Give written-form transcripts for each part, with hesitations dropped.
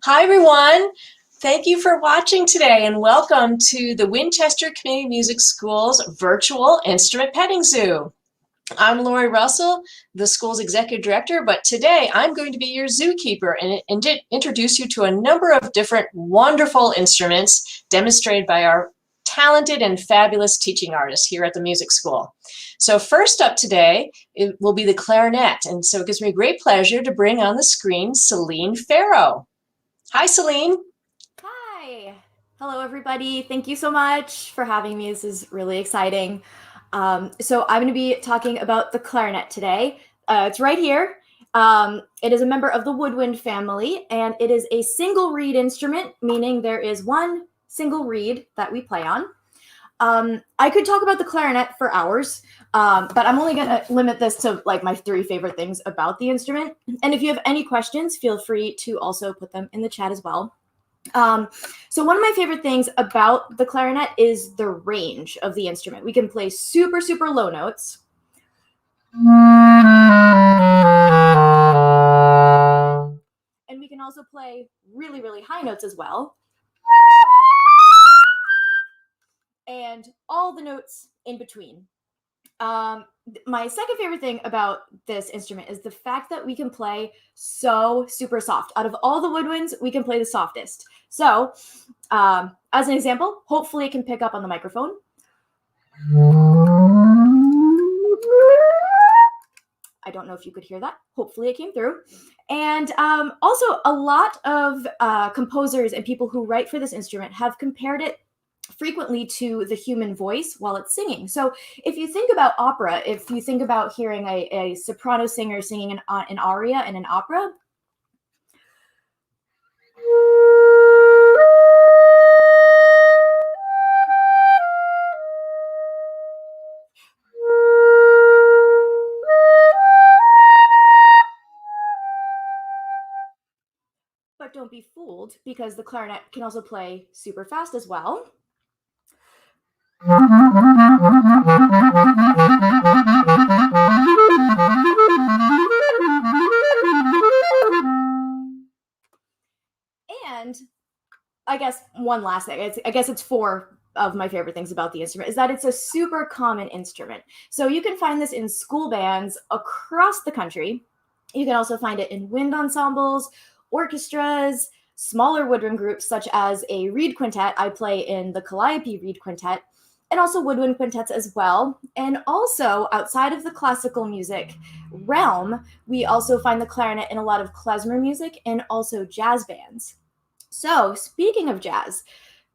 Hi, everyone. Thank you for watching today and welcome to the Winchester Community Music School's virtual instrument petting zoo. I'm Laurie Russell, the school's executive director, but today I'm going to be your zookeeper and introduce you to a number of different wonderful instruments demonstrated by our talented and fabulous teaching artists here at the music school. So first up today, it will be the clarinet. And so it gives me great pleasure to bring on the screen Celine Ferro. Hi, Celine. Hi. Hello, everybody. Thank you so much for having me. This is really exciting. So I'm going to be talking about the clarinet today. It's right here. It is a member of the woodwind family, and it is a single reed instrument, meaning there is one single reed that we play on. I could talk about the clarinet for hours, but I'm only going to limit this to like my 3 favorite things about the instrument. And if you have any questions, feel free to also put them in the chat as well. So one of my favorite things about the clarinet is the range of the instrument. We can play super, super low notes. And we can also play really, really high notes as well. And all the notes in between. My second favorite thing about this instrument is the fact that we can play so super soft. Out of all the woodwinds, we can play the softest. So, as an example, hopefully it can pick up on the microphone. I don't know if you could hear that. Hopefully it came through. And also, a lot of composers and people who write for this instrument have compared it frequently to the human voice while it's singing. So if you think about opera, if you think about hearing a soprano singer singing an aria in an opera, but don't be fooled because the clarinet can also play super fast as well. And I guess one last thing, I guess it's 4 of my favorite things about the instrument is that it's a super common instrument. So you can find this in school bands across the country. You can also find it in wind ensembles, orchestras, smaller woodwind groups such as a reed quintet. I play in the Calliope Reed Quintet, and also woodwind quintets as well. And also outside of the classical music realm, we also find the clarinet in a lot of klezmer music and also jazz bands. So speaking of jazz,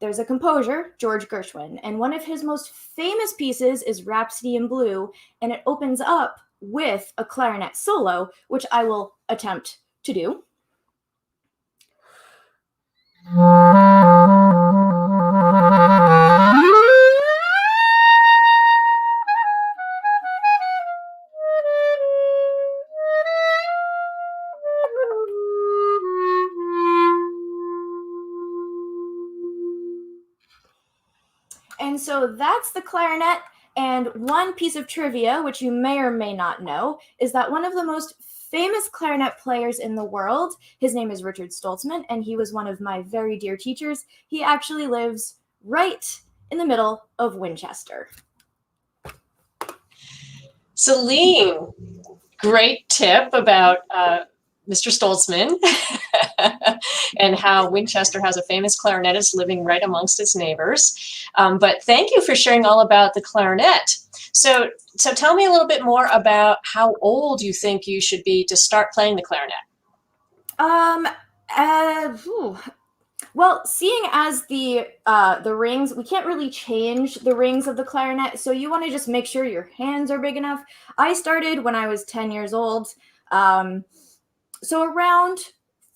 there's a composer, George Gershwin, and one of his most famous pieces is Rhapsody in Blue, and it opens up with a clarinet solo, which I will attempt to do. And so that's the clarinet. And one piece of trivia, which you may or may not know, is that one of the most famous clarinet players in the world, his name is Richard Stoltzman, and he was one of my very dear teachers. He actually lives right in the middle of Winchester. Celine, great tip about Mr. Stoltzman and how Winchester has a famous clarinetist living right amongst its neighbors. But thank you for sharing all about the clarinet. So tell me a little bit more about how old you think you should be to start playing the clarinet. Well, seeing as the rings, we can't really change the rings of the clarinet, so you want to just make sure your hands are big enough. I started when I was 10 years old, so around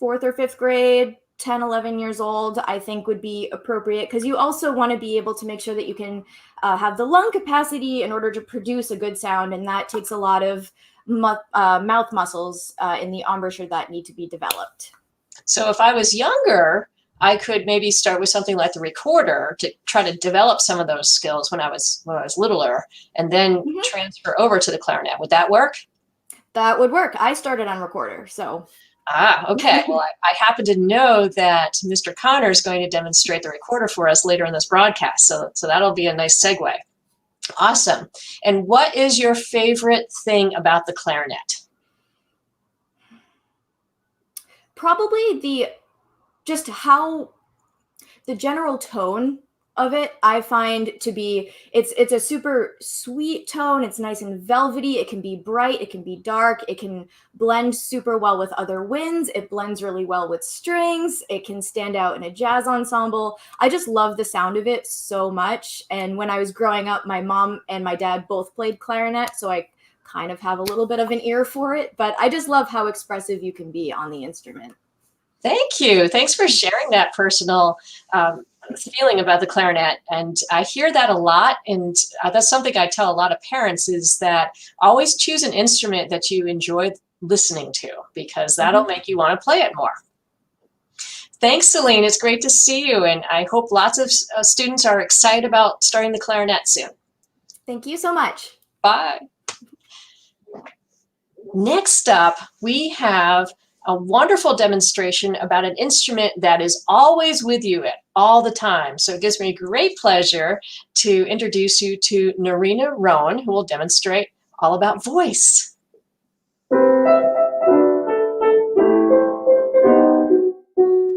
4th or 5th grade, 10, 11 years old, I think would be appropriate, because you also want to be able to make sure that you can have the lung capacity in order to produce a good sound, and that takes a lot of mouth muscles in the embouchure that need to be developed. So if I was younger, I could maybe start with something like the recorder to try to develop some of those skills when I was littler, and then transfer over to the clarinet. Would that work? That would work. I started on recorder, so. Ah, okay. Well, I happen to know that Mr. Connor is going to demonstrate the recorder for us later in this broadcast, so that'll be a nice segue. Awesome. And what is your favorite thing about the clarinet? Probably the general tone of it, I find to be, it's a super sweet tone. It's nice and velvety. It can be bright, it can be dark, it can blend super well with other winds. It blends really well with strings. It can stand out in a jazz ensemble. I just love the sound of it so much. And when I was growing up, my mom and my dad both played clarinet, so I kind of have a little bit of an ear for it, but I just love how expressive you can be on the instrument. Thank you. Thanks for sharing that personal feeling about the clarinet. And I hear that a lot. And that's something I tell a lot of parents is that always choose an instrument that you enjoy listening to, because that'll make you want to play it more. Thanks, Celine. It's great to see you. And I hope lots of students are excited about starting the clarinet soon. Thank you so much. Bye. Next up, we have a wonderful demonstration about an instrument that is always with you at all the time. So it gives me great pleasure to introduce you to Norina Rowen, who will demonstrate all about voice.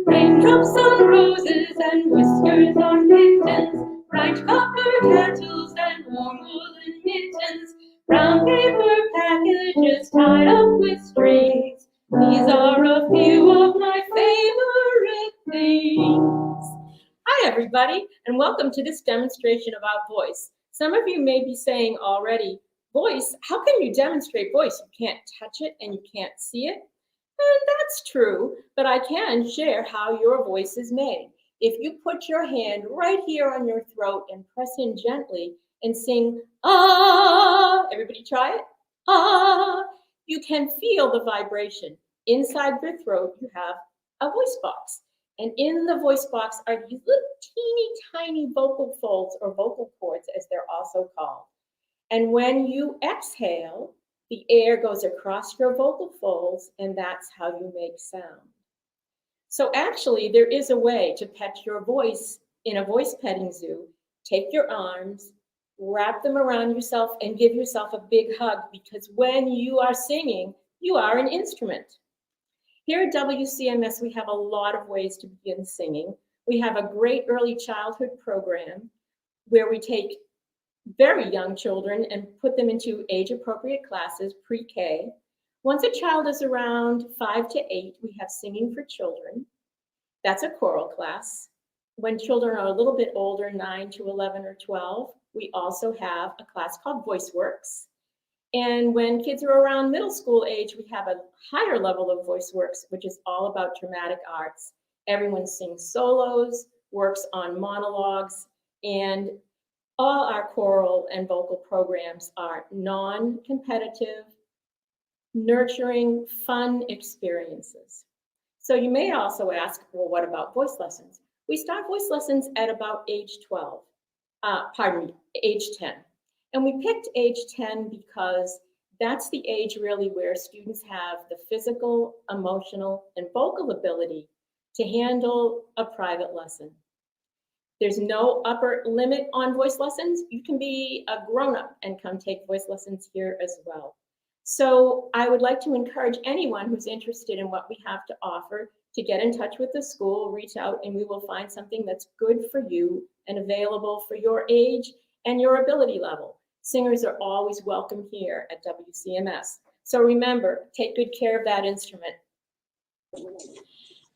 Raindrops on roses and whiskers on kittens, bright copper kettles and warm woolen mittens, brown paper packages tied up with strings. These are a few of my favorite things. Hi, everybody, and welcome to this demonstration about voice. Some of you may be saying already, voice, how can you demonstrate voice? You can't touch it and you can't see it. And that's true, but I can share how your voice is made. If you put your hand right here on your throat and press in gently and sing, ah, everybody try it, ah, you can feel the vibration. Inside your throat, you have a voice box. And in the voice box are these little teeny tiny vocal folds, or vocal cords as they're also called. And when you exhale, the air goes across your vocal folds, and that's how you make sound. So actually, there is a way to pet your voice in a voice petting zoo. Take your arms, wrap them around yourself, and give yourself a big hug, because when you are singing, you are an instrument. Here at WCMS, we have a lot of ways to begin singing. We have a great early childhood program where we take very young children and put them into age-appropriate classes, pre-K. Once a child is around 5 to 8, we have singing for children. That's a choral class. When children are a little bit older, 9 to 11 or 12, we also have a class called Voice Works. And when kids are around middle school age, we have a higher level of Voice Works, which is all about dramatic arts. Everyone sings solos, works on monologues, and all our choral and vocal programs are non-competitive, nurturing, fun experiences. So you may also ask, well, what about voice lessons? We start voice lessons at about age 10. And we picked age 10 because that's the age really where students have the physical, emotional, and vocal ability to handle a private lesson. There's no upper limit on voice lessons. You can be a grown-up and come take voice lessons here as well. So I would like to encourage anyone who's interested in what we have to offer to get in touch with the school, reach out, and we will find something that's good for you and available for your age and your ability level. Singers are always welcome here at WCMS. So remember, take good care of that instrument.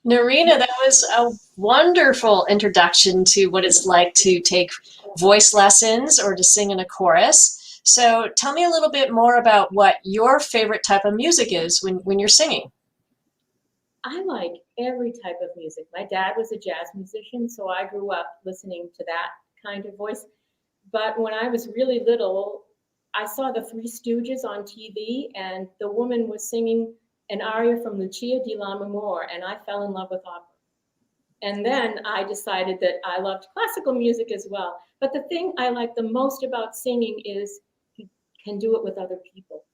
Norina, that was a wonderful introduction to what it's like to take voice lessons or to sing in a chorus. So tell me a little bit more about what your favorite type of music is when you're singing. I like every type of music. My dad was a jazz musician, so I grew up listening to that kind of voice. But when I was really little, I saw the Three Stooges on TV, and the woman was singing an aria from Lucia di Lammermoor, and I fell in love with opera. And then I decided that I loved classical music as well. But the thing I like the most about singing is you can do it with other people.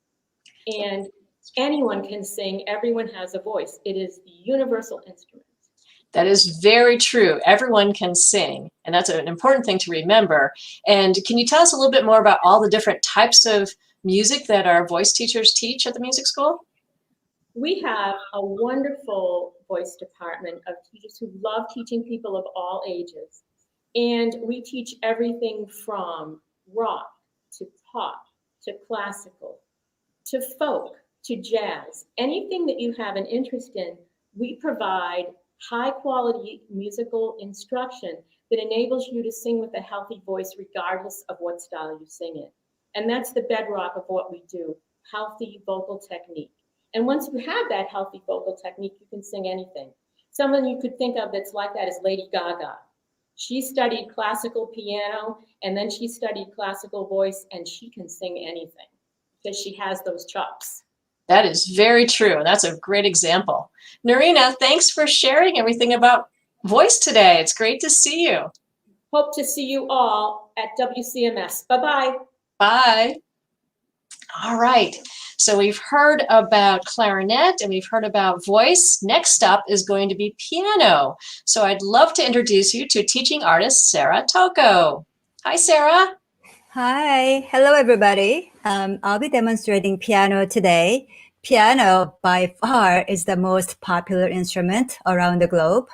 And Anyone can sing, everyone has a voice. It is the universal instrument. That is very true. Everyone can sing, and that's an important thing to remember. And can you tell us a little bit more about all the different types of music that our voice teachers teach at the music school? We have a wonderful voice department of teachers who love teaching people of all ages. And we teach everything from rock to pop to classical to folk to jazz. Anything that you have an interest in, we provide high quality musical instruction that enables you to sing with a healthy voice regardless of what style you sing in. And that's the bedrock of what we do, healthy vocal technique. And once you have that healthy vocal technique, you can sing anything. Someone you could think of that's like that is Lady Gaga. She studied classical piano and then she studied classical voice, and she can sing anything because she has those chops. That is very true. And that's a great example. Norina, thanks for sharing everything about voice today. It's great to see you. Hope to see you all at WCMS. Bye-bye. Bye. All right. So we've heard about clarinet and we've heard about voice. Next up is going to be piano. So I'd love to introduce you to teaching artist Sarah Tocco. Hi, Sarah. Hi, hello everybody. I'll be demonstrating piano today. Piano by far is the most popular instrument around the globe.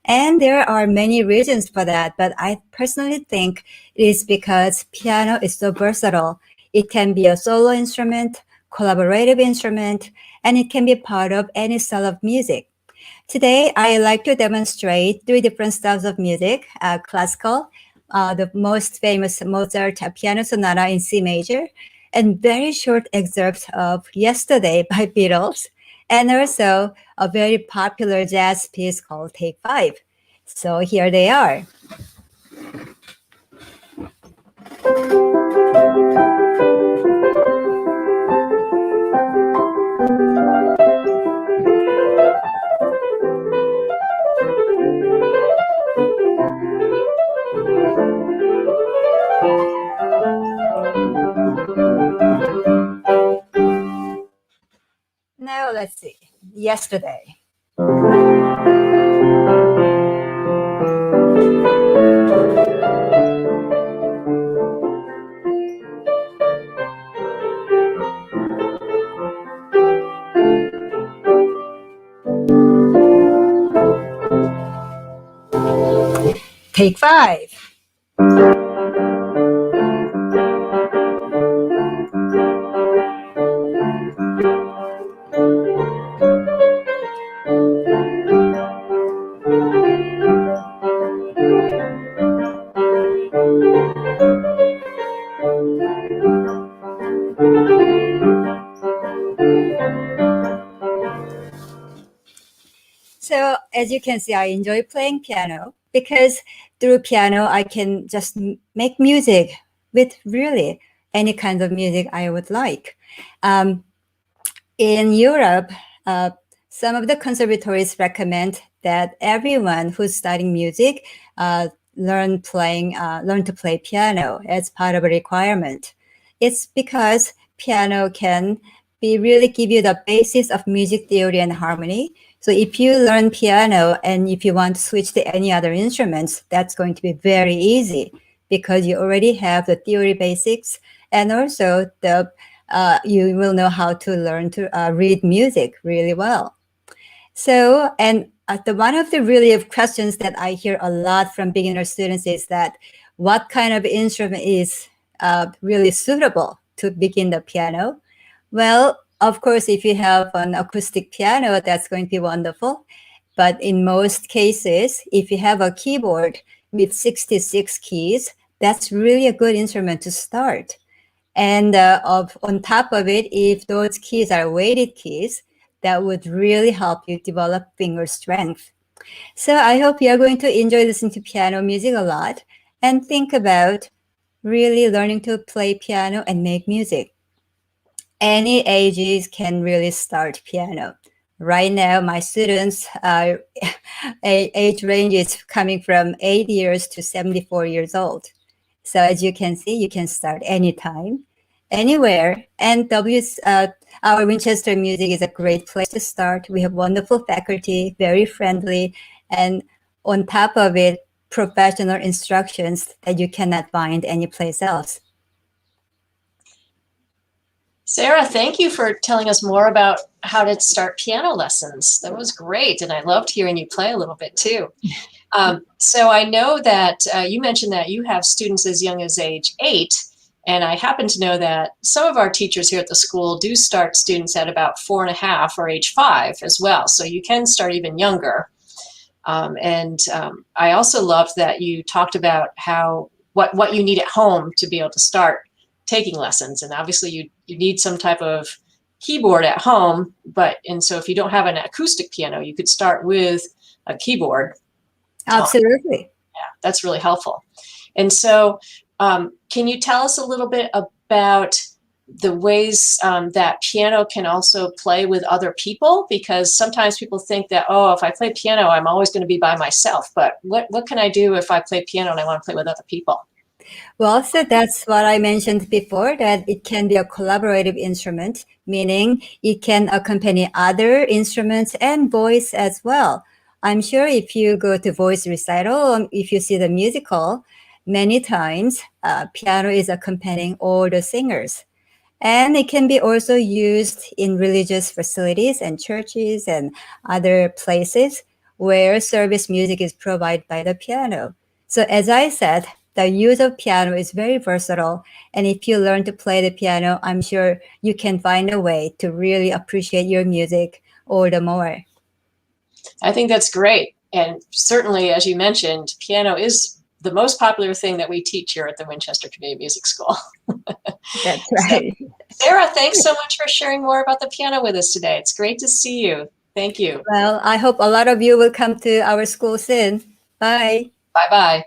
And there are many reasons for that, but I personally think it is because piano is so versatile. It can be a solo instrument, collaborative instrument, and it can be part of any style of music. Today, I like to demonstrate 3 different styles of music, classical, the most famous Mozart piano sonata in C major, and very short excerpts of Yesterday by Beatles, and also a very popular jazz piece called Take 5. So here they are. Now let's see. Yesterday. Take 5. So as you can see, I enjoy playing piano because through piano, I can just make music with really any kind of music I would like. In Europe, some of the conservatories recommend that everyone who's studying music learn to play piano as part of a requirement. It's because piano can really give you the basis of music theory and harmony. So if you learn piano and if you want to switch to any other instruments, that's going to be very easy because you already have the theory basics, and also you will know how to learn to read music really well. So, and one of the really questions that I hear a lot from beginner students is that what kind of instrument is really suitable to begin the piano? Well, of course, if you have an acoustic piano, that's going to be wonderful. But in most cases, if you have a keyboard with 66 keys, that's really a good instrument to start. And on top of it, if those keys are weighted keys, that would really help you develop finger strength. So I hope you are going to enjoy listening to piano music a lot and think about really learning to play piano and make music. Any ages can really start piano. Right now, my students age range is coming from 8 years to 74 years old. So as you can see, you can start anytime, anywhere. And Our Winchester Music is a great place to start. We have wonderful faculty, very friendly, and on top of it, professional instructions that you cannot find anyplace else. Sarah, thank you for telling us more about how to start piano lessons. That was great, and I loved hearing you play a little bit too. So I know that you mentioned that you have students as young as age 8, and I happen to know that some of our teachers here at the school do start students at about 4.5 or age 5 as well, so you can start even younger. I also loved that you talked about what you need at home to be able to start taking lessons, and obviously you need some type of keyboard at home, so if you don't have an acoustic piano, you could start with a keyboard. Absolutely. Yeah, that's really helpful. And so can you tell us a little bit about the ways that piano can also play with other people? Because sometimes people think that, oh, if I play piano, I'm always going to be by myself. But what can I do if I play piano and I want to play with other people? Well, so that's what I mentioned before, that it can be a collaborative instrument, meaning it can accompany other instruments and voice as well. I'm sure if you go to voice recital, if you see the musical, many times piano is accompanying all the singers. And it can be also used in religious facilities and churches and other places where service music is provided by the piano. So as I said, the use of piano is very versatile. And if you learn to play the piano, I'm sure you can find a way to really appreciate your music all the more. I think that's great. And certainly, as you mentioned, piano is the most popular thing that we teach here at the Winchester Community Music School. That's right. So, Sarah, thanks so much for sharing more about the piano with us today. It's great to see you. Thank you. Well, I hope a lot of you will come to our school soon. Bye. Bye-bye.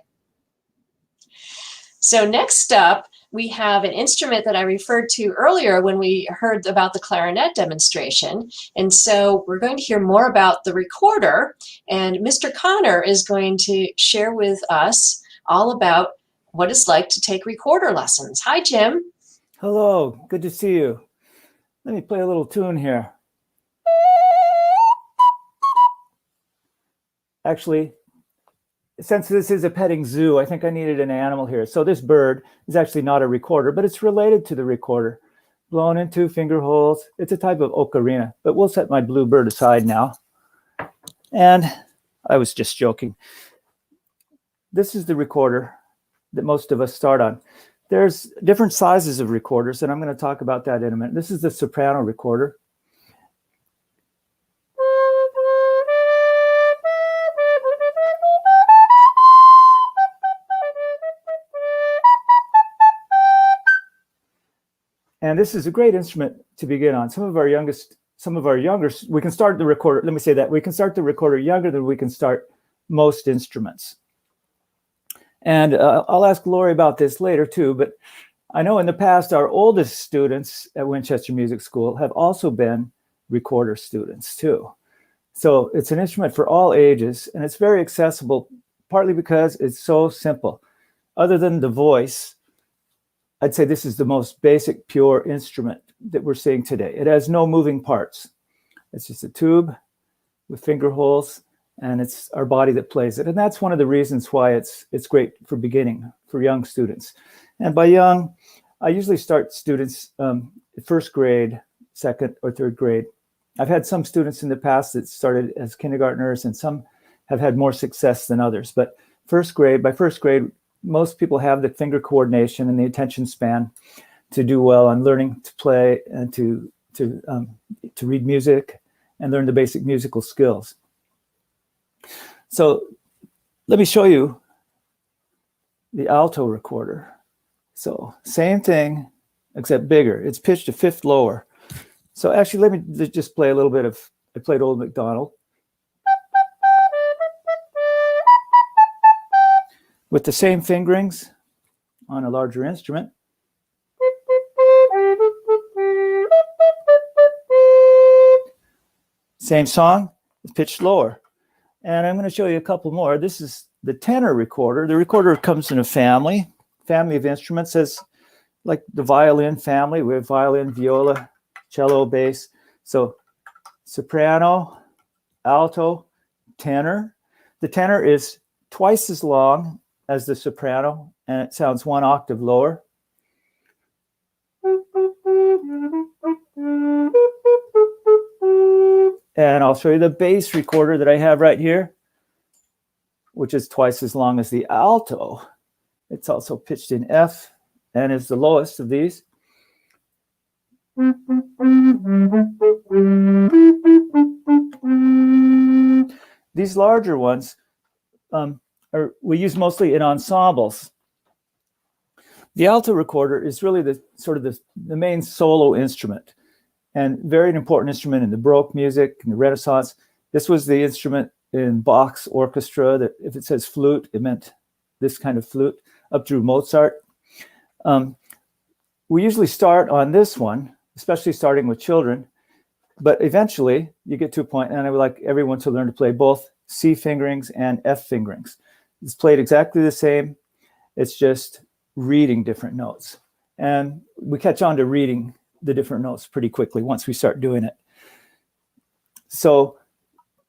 So next up, we have an instrument that I referred to earlier when we heard about the clarinet demonstration. And so we're going to hear more about the recorder. And Mr. Connor is going to share with us all about what it's like to take recorder lessons. Hi, Jim. Hello, good to see you. Let me play a little tune here. Actually, since this is a petting zoo, I think I needed an animal here. So this bird is actually not a recorder, but it's related to the recorder. Blown in 2 finger holes. It's a type of ocarina, but we'll set my blue bird aside now. And I was just joking. This is the recorder that most of us start on. There's different sizes of recorders, and I'm going to talk about that in a minute. This is the soprano recorder. And this is a great instrument to begin on. Some of our younger, we can start the recorder, let me say that, we can start the recorder younger than we can start most instruments. And I'll ask Laurie about this later too, but I know in the past our oldest students at Winchester Music School have also been recorder students too. So it's an instrument for all ages, and it's very accessible, partly because it's so simple. Other than the voice, I'd say this is the most basic, pure instrument that we're seeing today. It has no moving parts. It's just a tube with finger holes, and it's our body that plays it. And that's one of the reasons why it's great for beginning, for young students. And by young, I usually start students first grade, second or third grade. I've had some students in the past that started as kindergartners, and some have had more success than others. But by first grade, most people have the finger coordination and the attention span to do well on learning to play and to read music and learn the basic musical skills. So let me show you the alto recorder. So same thing, except bigger. It's pitched a fifth lower. So actually, let me just play a little bit of, I played Old MacDonald. With the same fingerings on a larger instrument. Same song, it's pitched lower. And I'm going to show you a couple more. This is the tenor recorder. The recorder comes in a family of instruments, as like the violin family. We have violin, viola, cello, bass. So soprano, alto, tenor. The tenor is twice as long as the soprano, and it sounds one octave lower. And I'll show you the bass recorder that I have right here, which is twice as long as the alto. It's also pitched in F and is the lowest of these. These larger ones we use mostly in ensembles. The alto recorder is really the main solo instrument, and very important instrument in the Baroque music and the Renaissance. This was the instrument in Bach's orchestra that if it says flute, it meant this kind of flute, up through Mozart. We usually start on this one, especially starting with children, but eventually you get to a point, and I would like everyone to learn to play both C fingerings and F fingerings. It's played exactly the same. It's just reading different notes. And we catch on to reading the different notes pretty quickly once we start doing it. So,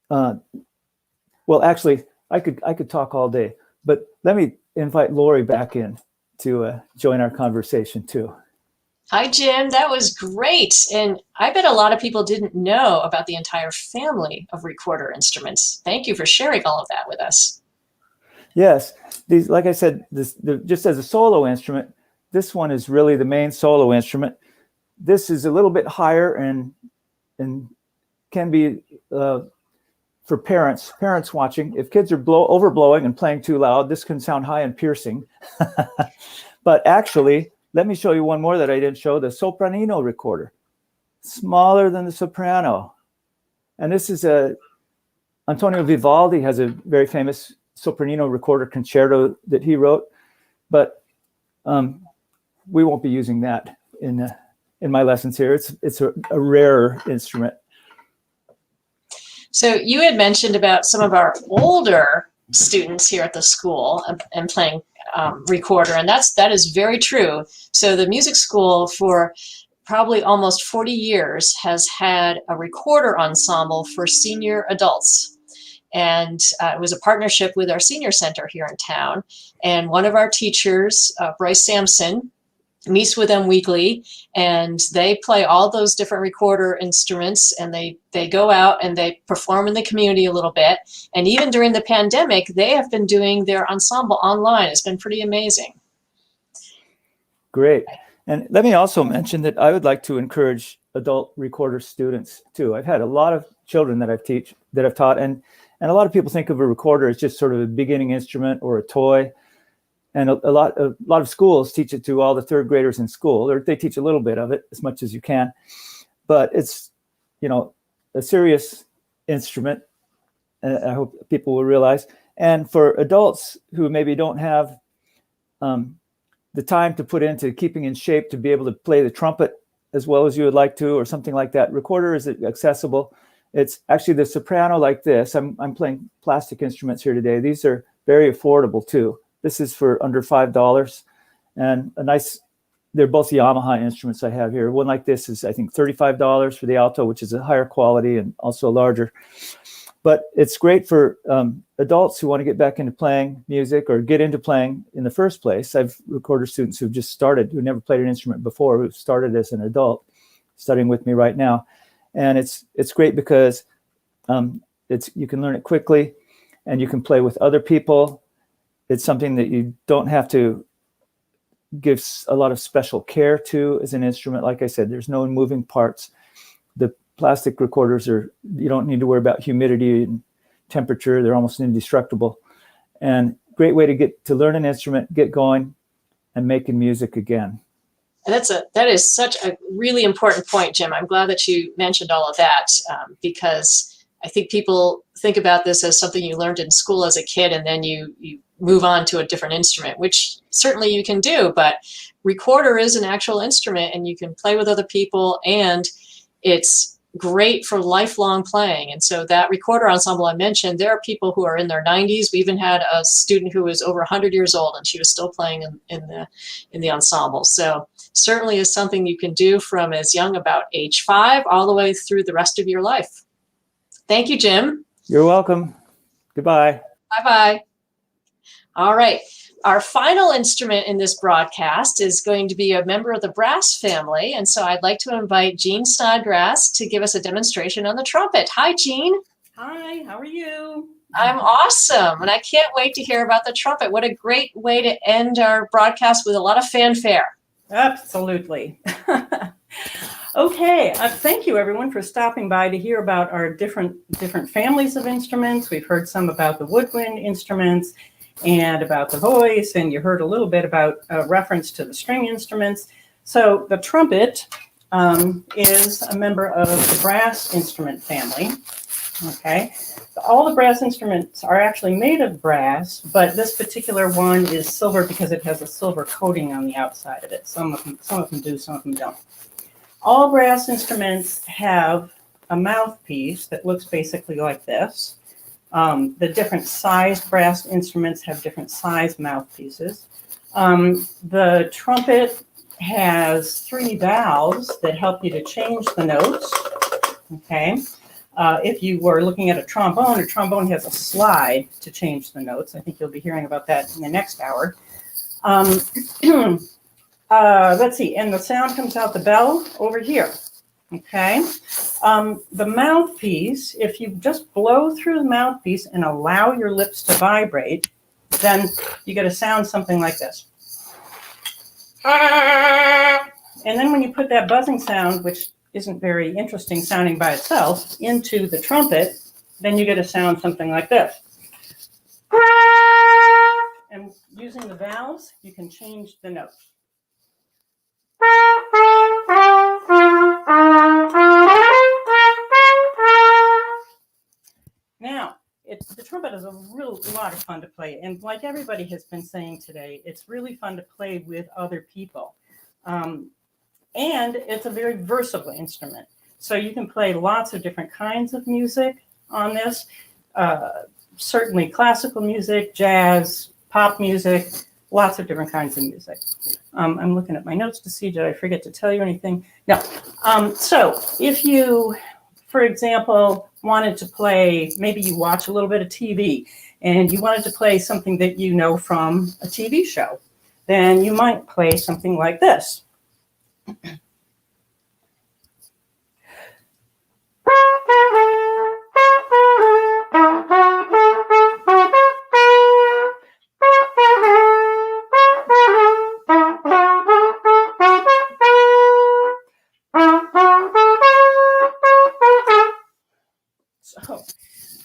well, actually, I could talk all day, but let me invite Laurie back in to join our conversation too. Hi, Jim. That was great. And I bet a lot of people didn't know about the entire family of recorder instruments. Thank you for sharing all of that with us. Yes, these, like I said, just as a solo instrument, this one is really the main solo instrument. This is a little bit higher and can be for parents watching. If kids are overblowing and playing too loud, this can sound high and piercing. But actually, let me show you one more that I didn't show, the sopranino recorder. Smaller than the soprano. And this is Antonio Vivaldi has a very famous sopranino recorder concerto that he wrote, but we won't be using that in my lessons here. It's a rarer instrument. So you had mentioned about some of our older students here at the school and playing recorder, and that is very true. So the music school for probably almost 40 years has had a recorder ensemble for senior adults. And it was a partnership with our senior center here in town. And one of our teachers, Bryce Sampson, meets with them weekly, and they play all those different recorder instruments, and they go out and they perform in the community a little bit. And even during the pandemic, they have been doing their ensemble online. It's been pretty amazing. Great. And let me also mention that I would like to encourage adult recorder students too. I've had a lot of children that I've taught, and a lot of people think of a recorder as just sort of a beginning instrument or a toy. And a lot of schools teach it to all the third graders in school, or they teach a little bit of it, as much as you can. But it's, a serious instrument, I hope people will realize. And for adults who maybe don't have the time to put into keeping in shape to be able to play the trumpet as well as you would like to, or something like that, recorder is accessible. It's actually the soprano like this. I'm playing plastic instruments here today. These are very affordable too. This is for under $5, and they're both Yamaha instruments I have here. One like this is, I think, $35 for the alto, which is a higher quality and also larger. But it's great for adults who want to get back into playing music or get into playing in the first place. I've recorder students who've just started, who never played an instrument before, who've started as an adult, studying with me right now. And it's great because you can learn it quickly, and you can play with other people. It's something that you don't have to give a lot of special care to as an instrument. Like I said, there's no moving parts. The plastic recorders you don't need to worry about humidity and temperature. They're almost indestructible. And great way to get to learn an instrument, get going, and making music again. And that is such a really important point, Jim. I'm glad that you mentioned all of that, because I think people think about this as something you learned in school as a kid, and then you move on to a different instrument, which certainly you can do, but recorder is an actual instrument, and you can play with other people, and it's great for lifelong playing. And so that recorder ensemble I mentioned, there are people who are in their 90s. We even had a student who was over 100 years old, and she was still playing in the ensemble. So certainly is something you can do from as young about age 5 all the way through the rest of your life. Thank you, Jim. You're welcome. Goodbye. Bye-bye. All right. Our final instrument in this broadcast is going to be a member of the brass family. And so I'd like to invite Jean Snodgrass to give us a demonstration on the trumpet. Hi, Jean. Hi, how are you? I'm awesome. And I can't wait to hear about the trumpet. What a great way to end our broadcast with a lot of fanfare. Absolutely. Okay, thank you everyone for stopping by to hear about our different families of instruments. We've heard some about the woodwind instruments and about the voice, and you heard a little bit about reference to the string instruments. So the trumpet is a member of the brass instrument family. Okay, all the brass instruments are actually made of brass, but this particular one is silver because it has a silver coating on the outside of it. Some of them do, some of them don't. All brass instruments have a mouthpiece that looks basically like this. The different sized brass instruments have different size mouthpieces. The trumpet has 3 valves that help you to change the notes. Okay. If you were looking at a trombone has a slide to change the notes. I think you'll be hearing about that in the next hour. Let's see, and the sound comes out the bell over here. Okay. The mouthpiece, if you just blow through the mouthpiece and allow your lips to vibrate, then you get a sound something like this. And then when you put that buzzing sound, which isn't very interesting sounding by itself, into the trumpet, then you get a sound something like this. And using the valves, you can change the note. Now, the trumpet is a real lot of fun to play, and like everybody has been saying today, it's really fun to play with other people. And it's a very versatile instrument. So you can play lots of different kinds of music on this. Certainly classical music, jazz, pop music, lots of different kinds of music. I'm looking at my notes to see, did I forget to tell you anything? No. So if you, for example, wanted to play, maybe you watch a little bit of TV and you wanted to play something that you know from a TV show, then you might play something like this.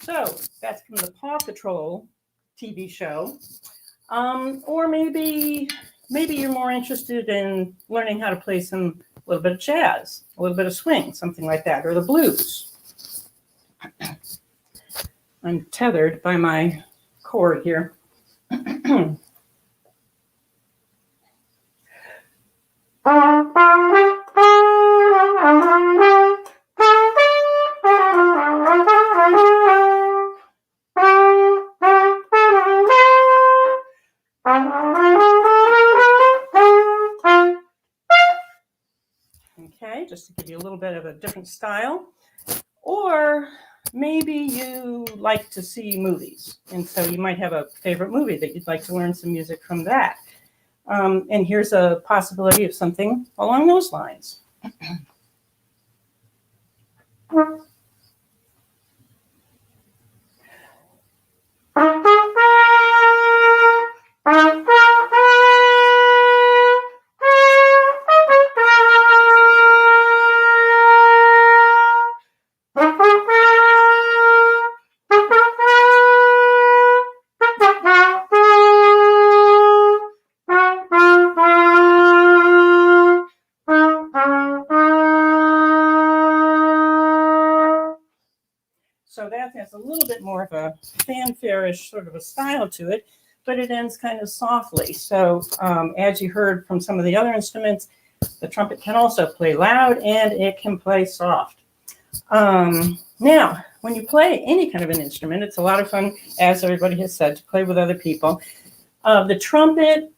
So that's from the Paw Patrol TV show. Or maybe you're more interested in learning how to play a little bit of jazz, a little bit of swing, something like that, or the blues. I'm tethered by my cord here. Okay, just to give you a little bit of a different style. Or maybe you like to see movies, and so you might have a favorite movie that you'd like to learn some music from that. And here's a possibility of something along those lines. So that has a little bit more of a fanfare-ish sort of a style to it, but it ends kind of softly. So as you heard from some of the other instruments, the trumpet can also play loud and it can play soft. Now, when you play any kind of an instrument, it's a lot of fun, as everybody has said, to play with other people. The trumpet,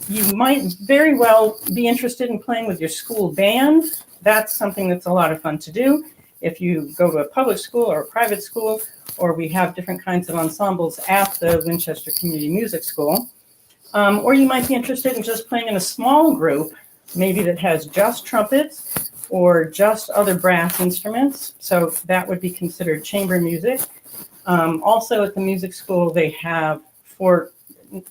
you might very well be interested in playing with your school band. That's something that's a lot of fun to do. If you go to a public school or a private school, or we have different kinds of ensembles at the Winchester Community Music School. Or you might be interested in just playing in a small group, maybe that has just trumpets or just other brass instruments. So that would be considered chamber music. Also at the music school, they have, for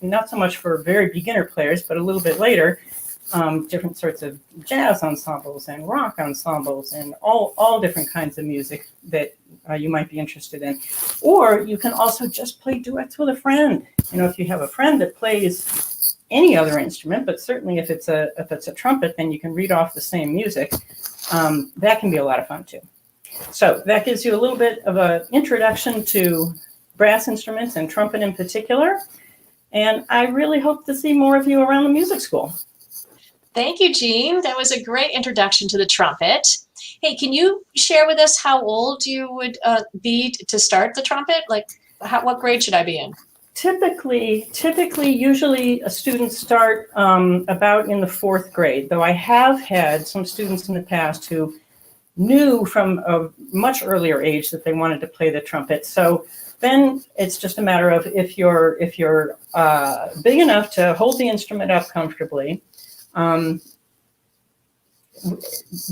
not so much for very beginner players, but a little bit later, different sorts of jazz ensembles and rock ensembles and all different kinds of music that you might be interested in. Or you can also just play duets with a friend. You know, if you have a friend that plays any other instrument, but certainly if it's a trumpet, then you can read off the same music. That can be a lot of fun too. So that gives you a little bit of an introduction to brass instruments and trumpet in particular. And I really hope to see more of you around the music school. Thank you, Jean. That was a great introduction to the trumpet. Hey, can you share with us how old you would be to start the trumpet? Like, what grade should I be in? Typically, usually students start about in the 4th grade, though I have had some students in the past who knew from a much earlier age that they wanted to play the trumpet. So then it's just a matter of if you're big enough to hold the instrument up comfortably,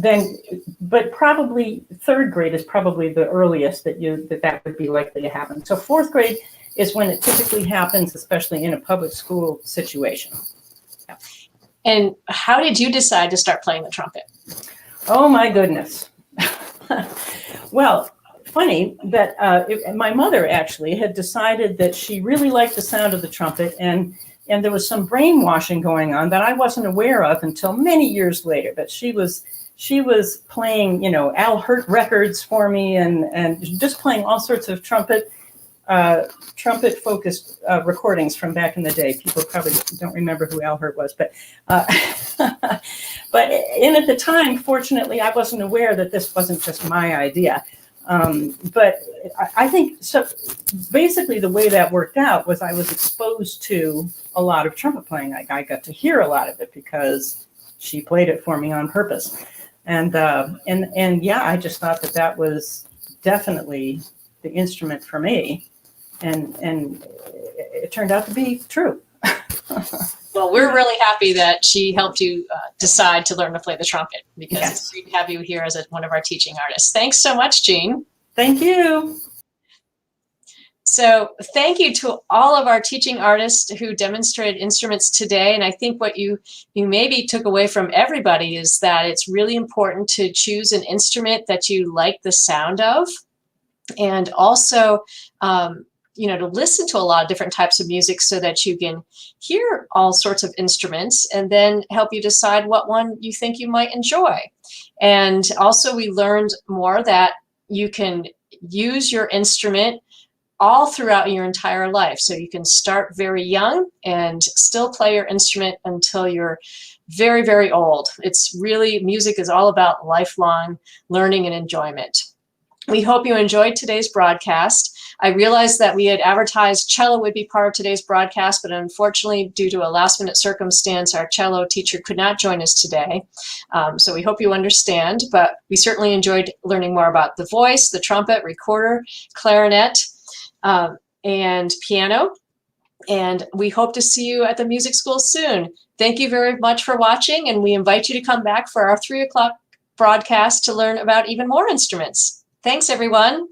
then, but probably 3rd grade is probably the earliest that would be likely to happen. So 4th grade is when it typically happens, especially in a public school situation. Yeah. And how did you decide to start playing the trumpet? Oh my goodness. Well, funny that my mother actually had decided that she really liked the sound of the trumpet, and there was some brainwashing going on that I wasn't aware of until many years later. But she was playing, you know, Al Hirt records for me, and just playing all sorts of trumpet focused recordings from back in the day. People probably don't remember who Al Hirt was, but but at the time, fortunately, I wasn't aware that this wasn't just my idea. But I think so. Basically, the way that worked out was I was exposed to a lot of trumpet playing. I got to hear a lot of it because she played it for me on purpose, and yeah, I just thought that was definitely the instrument for me, and it turned out to be true. Well, we're really happy that she helped you decide to learn to play the trumpet, because Yes. It's great to have you here as one of our teaching artists. Thanks so much, Jean. Thank you. So thank you to all of our teaching artists who demonstrated instruments today. And I think what you maybe took away from everybody is that it's really important to choose an instrument that you like the sound of, and also you know, to listen to a lot of different types of music so that you can hear all sorts of instruments and then help you decide what one you think you might enjoy. And also we learned more that you can use your instrument all throughout your entire life. So you can start very young and still play your instrument until you're very, very old. It's really, music is all about lifelong learning and enjoyment. We hope you enjoyed today's broadcast. I realized that we had advertised cello would be part of today's broadcast, but unfortunately, due to a last-minute circumstance, our cello teacher could not join us today. So we hope you understand, but we certainly enjoyed learning more about the voice, the trumpet, recorder, clarinet, and piano. And we hope to see you at the music school soon. Thank you very much for watching, and we invite you to come back for our 3 o'clock broadcast to learn about even more instruments. Thanks, everyone.